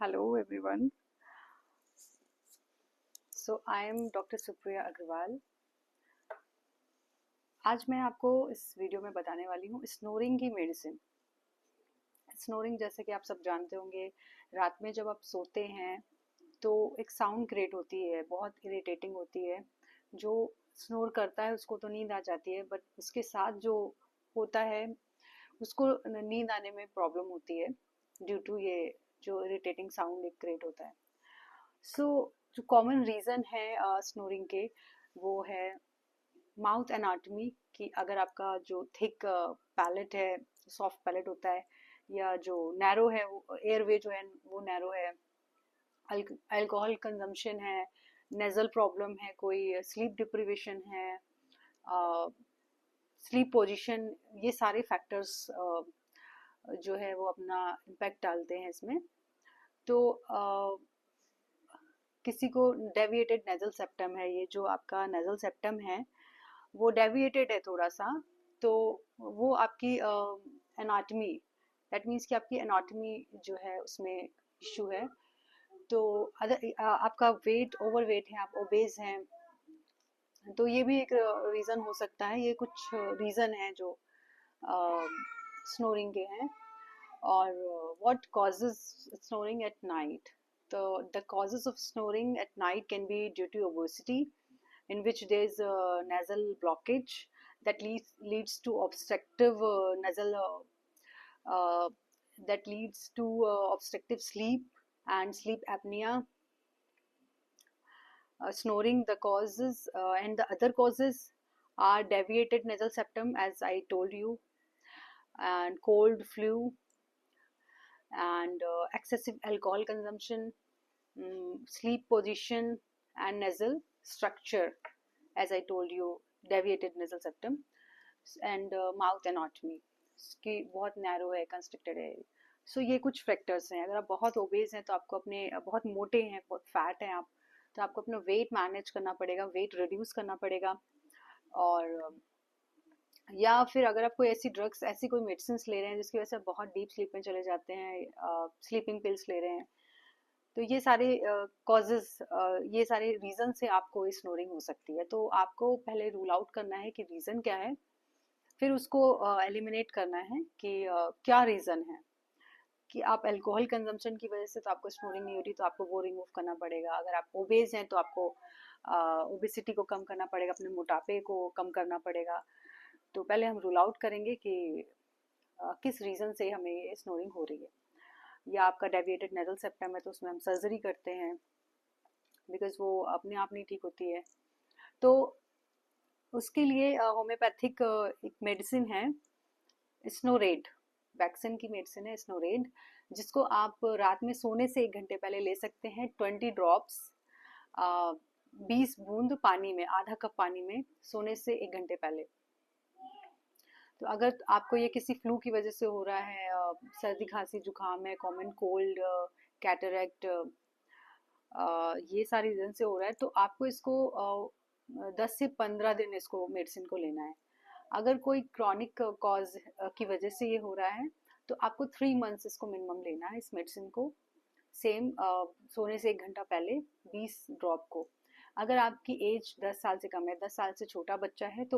Hello everyone. So I am Dr. Supriya Agrawal. आज मैं आपको इस वीडियो में बताने वाली हूँ स्नोरिंग की मेडिसिन। स्नोरिंग जैसे कि आप सब जानते होंगे, रात में जब आप सोते हैं तो एक साउंड क्रिएट होती है, बहुत इरिटेटिंग होती है। जो स्नोर करता है उसको तो नींद आ जाती है, बट उसके साथ जो होता है उसको नींद आने में प्रॉब्लम होती है ड्यू टू ये जो इरिटेटिंग साउंड एक क्रिएट होता है। सो जो कॉमन रीज़न है स्नोरिंग के, वो है माउथ एनाटमी। कि अगर आपका जो थिक पैलेट है, सॉफ्ट पैलेट होता है, या जो नैरो है, वो एयरवे जो है वो नैरो है, अल्कोहल कंजम्पशन है, नेजल प्रॉब्लम है, कोई स्लीप डिप्रिवेशन है, स्लीप पोजीशन, ये सारे फैक्टर्स जो है वो अपना इम्पैक्ट डालते हैं इसमें। तो किसी को डेविएटेड नेजल सेप्टम है, ये जो आपका नेजल सेप्टम है वो डेविएटेड है थोड़ा सा, तो वो आपकी एनाटमी, दैट मीन्स कि आपकी एनाटमी जो है उसमें इशू है। तो अगर आपका वेट ओवर वेट है, आप ओबेज हैं, तो ये भी एक रीज़न हो सकता है। ये कुछ रीज़न है जो स्नोरिंग के हैं। और what causes snoring at night? तो the causes of snoring at night can be due to obesity, in which there is a nasal blockage that leads to obstructive nasal uh, that leads to obstructive sleep and sleep apnea. Snoring, the causes and the other causes are deviated nasal septum, as I told you, and cold, flu, and excessive alcohol consumption, sleep position, and nasal structure, as I told you, deviated nasal septum, and mouth anatomy की बहुत narrow है, constricted है। सो ये कुछ factors हैं। अगर आप बहुत ओबेज हैं तो आपको अपने बहुत मोटे हैं, बहुत फैट हैं आप, तो आपको अपना वेट मैनेज करना पड़ेगा, वेट रिड्यूस करना पड़ेगा। और या फिर अगर आप कोई ऐसी ड्रग्स, ऐसी कोई मेडिसिन ले रहे हैं जिसकी वजह से आप बहुत डीप स्लीप में चले जाते हैं, स्लीपिंग पिल्स ले रहे हैं, तो ये सारे कॉजेज, ये सारे रीजन से आपको स्नोरिंग हो सकती है। तो आपको पहले रूल आउट करना है कि रीजन क्या है, फिर उसको एलिमिनेट करना है कि क्या रीज़न है। कि आप अल्कोहल कंजम्पशन की वजह से तो आपको स्नोरिंग नहीं हो रही, तो आपको वो रिमूव करना पड़ेगा। अगर आप ओबेज हैं तो आपको ओबेसिटी को कम करना पड़ेगा, अपने मोटापे को कम करना पड़ेगा। तो पहले हम रूल आउट करेंगे कि किस रीज़न से हमें ये स्नोरिंग हो रही है। या आपका डेविएटेड नेजल सेप्टम है तो उसमें हम सर्जरी करते हैं, बिकॉज वो अपने आप नहीं ठीक होती है। तो उसके लिए होम्योपैथिक एक मेडिसिन है, स्नोरेड, वैक्सीन की मेडिसिन है स्नोरेड, जिसको आप रात में सोने से 1 घंटे पहले ले सकते हैं। 20 ड्रॉप्स, 20 बूंद पानी में, आधा कप पानी में, सोने से 1 घंटे पहले। तो अगर आपको ये किसी फ्लू की वजह से हो रहा है, सर्दी खांसी जुकाम है, कॉमन कोल्ड, कैटरेक्ट, ये सारी रीजन से हो रहा है, तो आपको इसको 10 से 15 दिन इसको मेडिसिन को लेना है। अगर कोई क्रॉनिक कॉज की वजह से ये हो रहा है तो आपको 3 मंथ्स इसको मिनिमम लेना है, इस मेडिसिन को, सेम सोने से 1 घंटा पहले 20 ड्रॉप को। अगर आपकी एज 10 साल से कम है, 10 साल से छोटा बच्चा है, तो